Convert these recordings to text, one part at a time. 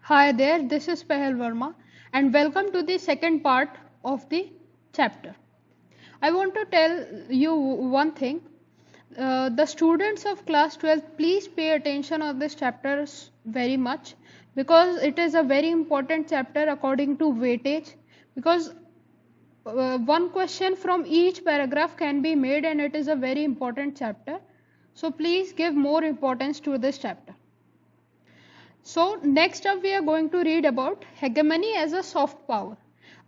Hi there, this is Pehel Verma and welcome to the second part of the chapter. I want to tell you one thing. The students of class 12, please pay attention on this chapter very much because it is a very important chapter according to weightage, because one question from each paragraph can be made and it is a very important chapter. So please give more importance to this chapter. So next up we are going to read about hegemony as a soft power.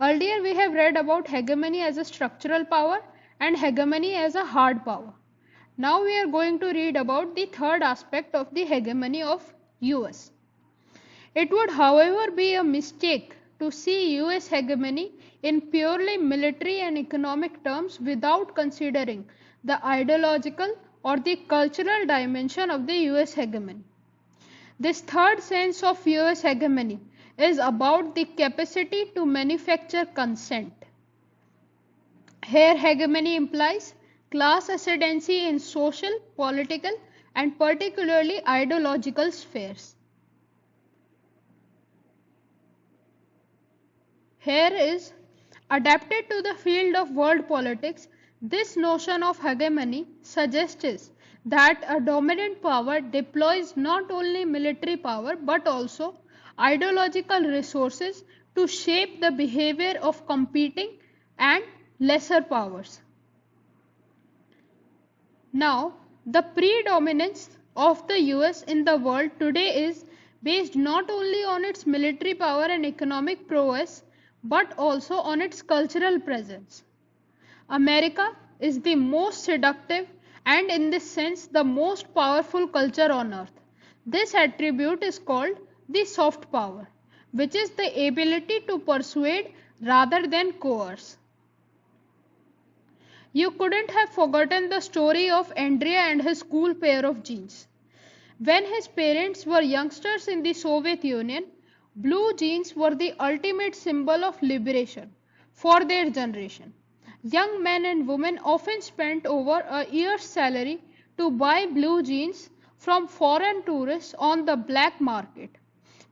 Earlier we have read about hegemony as a structural power and hegemony as a hard power. Now we are going to read about the third aspect of the hegemony of US. It would however be a mistake to see US hegemony in purely military and economic terms without considering the ideological or the cultural dimension of the US hegemony. This third sense of US hegemony is about the capacity to manufacture consent. Here hegemony implies class ascendancy in social, political and particularly ideological spheres. Here is adapted to the field of world politics. This notion of hegemony suggests that a dominant power deploys not only military power but also ideological resources to shape the behavior of competing and lesser powers. Now, the predominance of the US in the world today is based not only on its military power and economic prowess but also on its cultural presence. America is the most seductive and in this sense the most powerful culture on earth. This attribute is called the soft power, which is the ability to persuade rather than coerce. You couldn't have forgotten the story of Andrea and his cool pair of jeans. When his parents were youngsters in the Soviet Union, blue jeans were the ultimate symbol of liberation for their generation. Young men and women often spent over a year's salary to buy blue jeans from foreign tourists on the black market.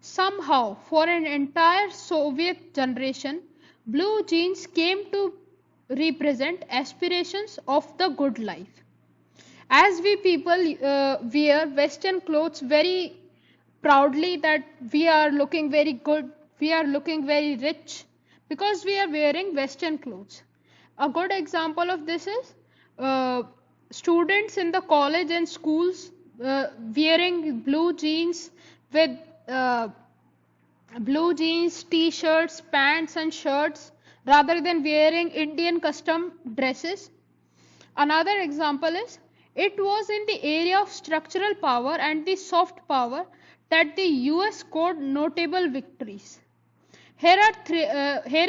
Somehow, for an entire Soviet generation, blue jeans came to represent aspirations of the good life. As we people wear Western clothes very proudly, that we are looking very good, we are looking very rich because we are wearing Western clothes. A good example of this is students in the college and schools wearing blue jeans with blue jeans, t-shirts, pants and shirts rather than wearing Indian custom dresses. Another example is it was in the area of structural power and the soft power that the US scored notable victories. Here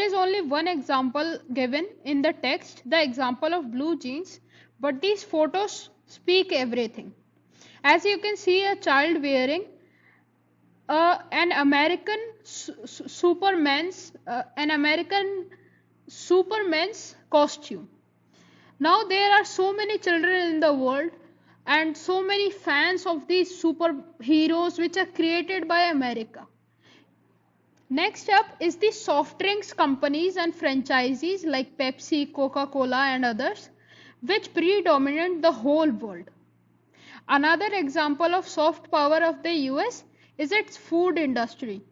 is only one example given in the text, the example of blue jeans, but these photos speak everything. As you can see, a child wearing an American Superman's costume. Now there are so many children in the world and so many fans of these superheroes which are created by America. Next up is the soft drinks companies and franchisees like Pepsi, Coca-Cola and others, which predominate the whole world. Another example of soft power of the US is its food industry.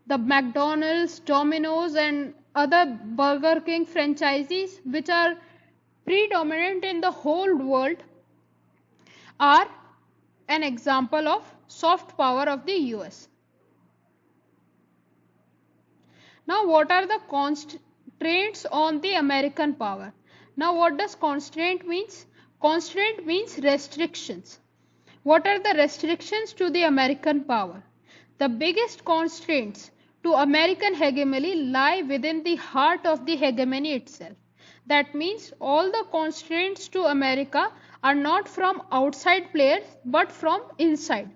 The McDonald's, Domino's and other Burger King franchisees which are predominant in the whole world are an example of soft power of the US. Now what are the constraints on the American power? Now what does constraint means? Constraint means restrictions. What are the restrictions to the American power? The biggest constraints to American hegemony lie within the heart of the hegemony itself. That means all the constraints to America are not from outside players but from inside.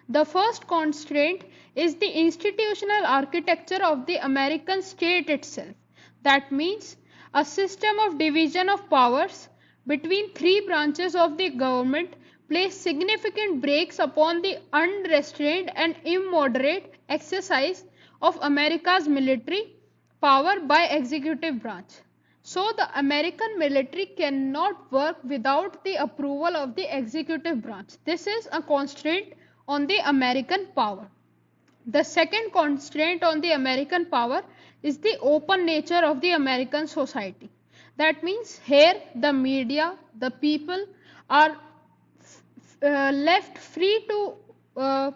The first constraint is the institutional architecture of the American state itself. That means a system of division of powers between three branches of the government place significant brakes upon the unrestrained and immoderate exercise of America's military power by executive branch. So the American military cannot work without the approval of the executive branch. This is a constraint on the American power. The second constraint on the American power is the open nature of the American society. That means here the media, the people are left free to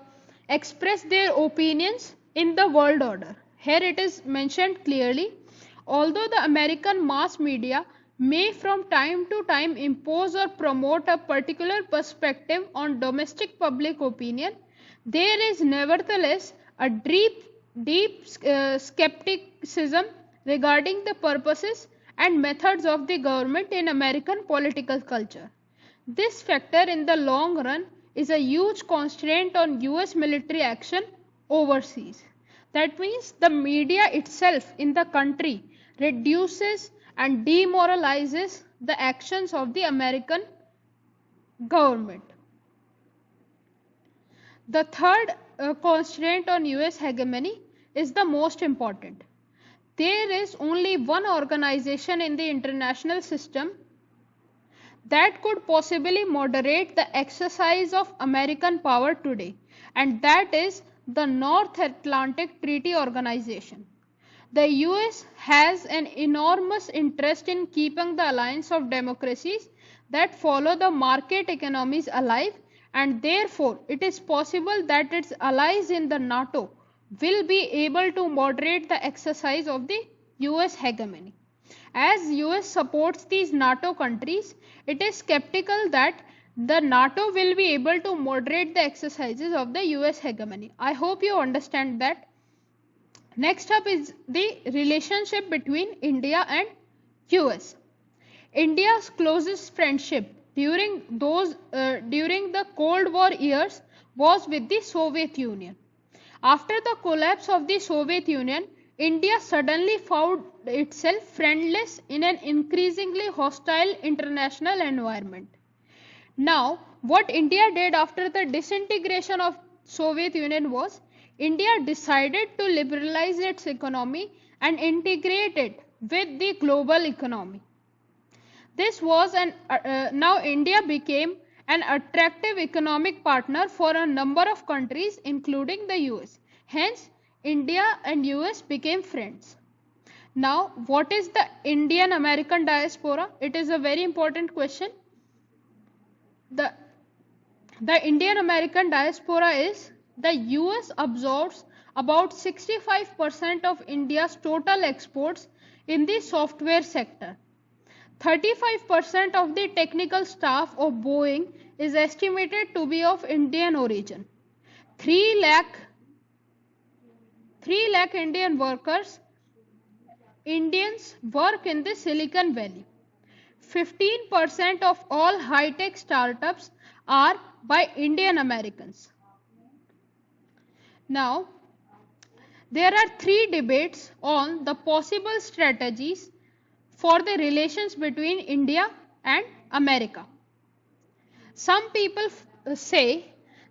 express their opinions in the world order. Here it is mentioned clearly, although the American mass media may from time to time impose or promote a particular perspective on domestic public opinion, there is nevertheless a deep skepticism regarding the purposes and methods of the government in American political culture. This factor in the long run is a huge constraint on US military action overseas. That means the media itself in the country reduces and demoralizes the actions of the American government. The third constraint on US hegemony is the most important. There is only one organization in the international system that could possibly moderate the exercise of American power today, and that is the North Atlantic Treaty Organization. The US has an enormous interest in keeping the alliance of democracies that follow the market economies alive, and therefore it is possible that its allies in the NATO will be able to moderate the exercise of the US hegemony. As US supports these NATO countries, it is skeptical that the NATO will be able to moderate the exercises of the US hegemony. I hope you understand that. Next up is the relationship between India and US. India's closest friendship during the Cold War years was with the Soviet Union. After the collapse of the Soviet Union, India suddenly found itself friendless in an increasingly hostile international environment. Now, what India did after the disintegration of Soviet Union was, India decided to liberalize its economy and integrate it with the global economy. This was now India became an attractive economic partner for a number of countries including the US. Hence, India and US became friends. Now, what is the Indian American diaspora? It is a very important question. The Indian American diaspora is the US absorbs about 65% of India's total exports in the software sector. 35% of the technical staff of Boeing is estimated to be of Indian origin. 3 lakh Indian workers, Indians work in the Silicon Valley. 15% of all high-tech startups are by Indian Americans. Now, there are 3 debates on the possible strategies for the relations between India and America. Some people say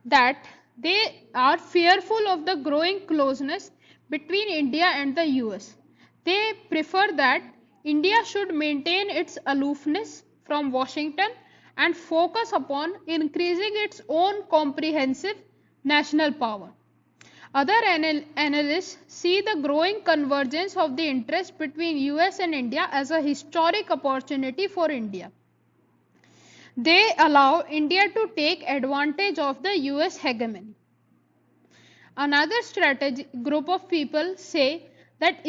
that they are fearful of the growing closeness between India and the US. They prefer that India should maintain its aloofness from Washington and focus upon increasing its own comprehensive national power. Other analysts see the growing convergence of the interest between US and India as a historic opportunity for India. They allow India to take advantage of the US hegemony. Another group of people say that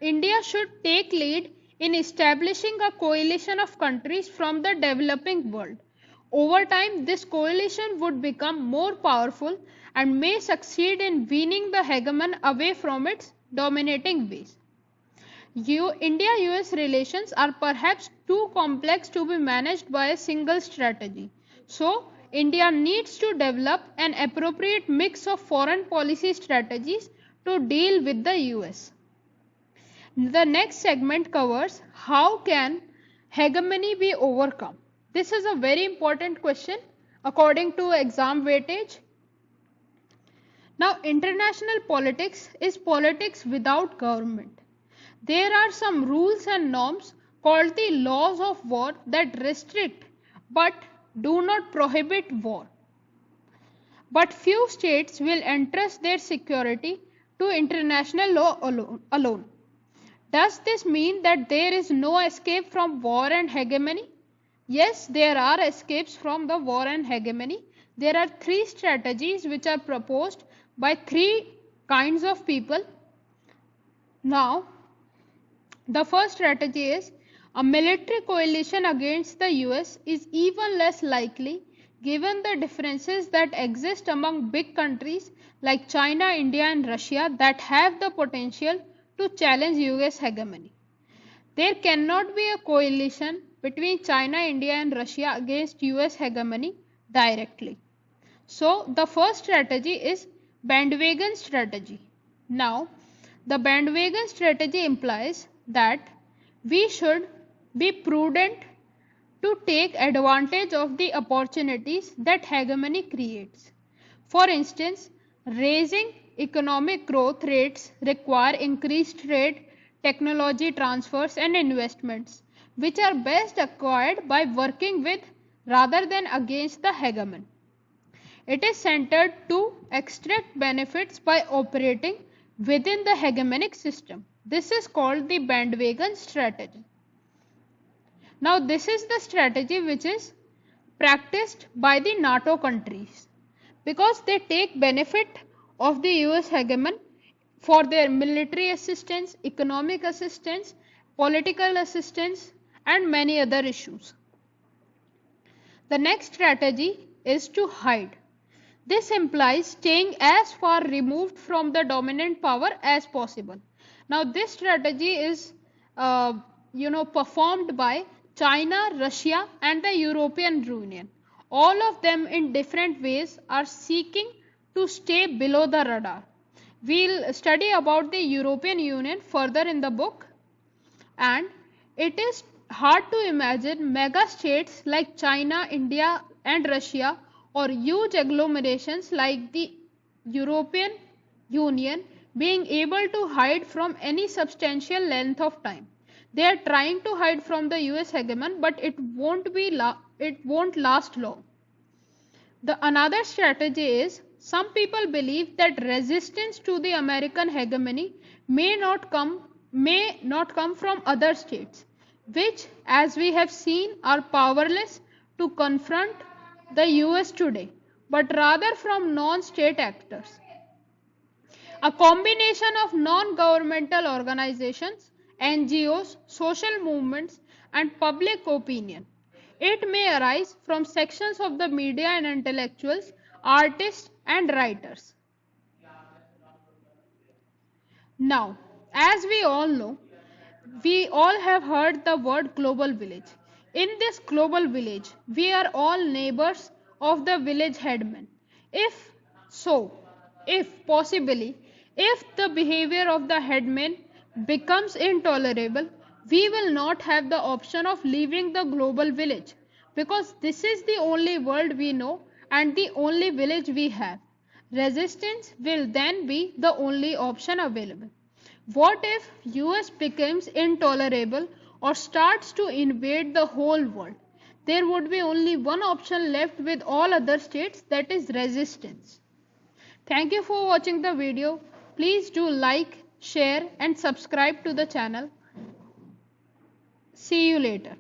India should take lead in establishing a coalition of countries from the developing world. Over time, this coalition would become more powerful and may succeed in weaning the hegemon away from its dominating base. India-US relations are perhaps too complex to be managed by a single strategy. So, India needs to develop an appropriate mix of foreign policy strategies to deal with the US. The next segment covers how can hegemony be overcome. This is a very important question according to exam weightage. Now, international politics is politics without government. There are some rules and norms called the laws of war that restrict but do not prohibit war. But few states will entrust their security to international law alone. Does this mean that there is no escape from war and hegemony? Yes, there are escapes from the war and hegemony. There are three strategies which are proposed by three kinds of people. Now, the first strategy is a military coalition against the US is even less likely given the differences that exist among big countries like China, India and Russia that have the potential to challenge US hegemony. There cannot be a coalition between China, India and Russia against US hegemony directly. So the first strategy is bandwagon strategy. Now, the bandwagon strategy implies that we should be prudent to take advantage of the opportunities that hegemony creates. For instance, raising economic growth rates require increased trade, technology transfers and investments, which are best acquired by working with rather than against the hegemon. It is centered to extract benefits by operating within the hegemonic system. This is called the bandwagon strategy. Now, this is the strategy which is practiced by the NATO countries because they take benefit of the US hegemon for their military assistance, economic assistance, political assistance and many other issues. The next strategy is to hide. This implies staying as far removed from the dominant power as possible. Now, this strategy is performed by China, Russia and the European Union. All of them in different ways are seeking to stay below the radar. We'll study about the European Union further in the book, and it is hard to imagine mega states like China, India and Russia or huge agglomerations like the European Union being able to hide from any substantial length of time. They are trying to hide from the US hegemon, but it won't last long. Another strategy is some people believe that resistance to the American hegemony may not come from other states, which as we have seen are powerless to confront the US today, but rather from non-state actors. A combination of non-governmental organizations, NGOs, social movements and public opinion. It may arise from sections of the media and intellectuals, artists and writers. Now, as we all know, we all have heard the word global village. In this global village, we are all neighbors of the village headman. If the behavior of the headman becomes intolerable, we will not have the option of leaving the global village because this is the only world we know and the only village we have. Resistance will then be the only option available. What if US becomes intolerable or starts to invade the whole world? There would be only one option left with all other states, that is resistance. Thank you for watching the video. Please do like, share and subscribe to the channel. See you later.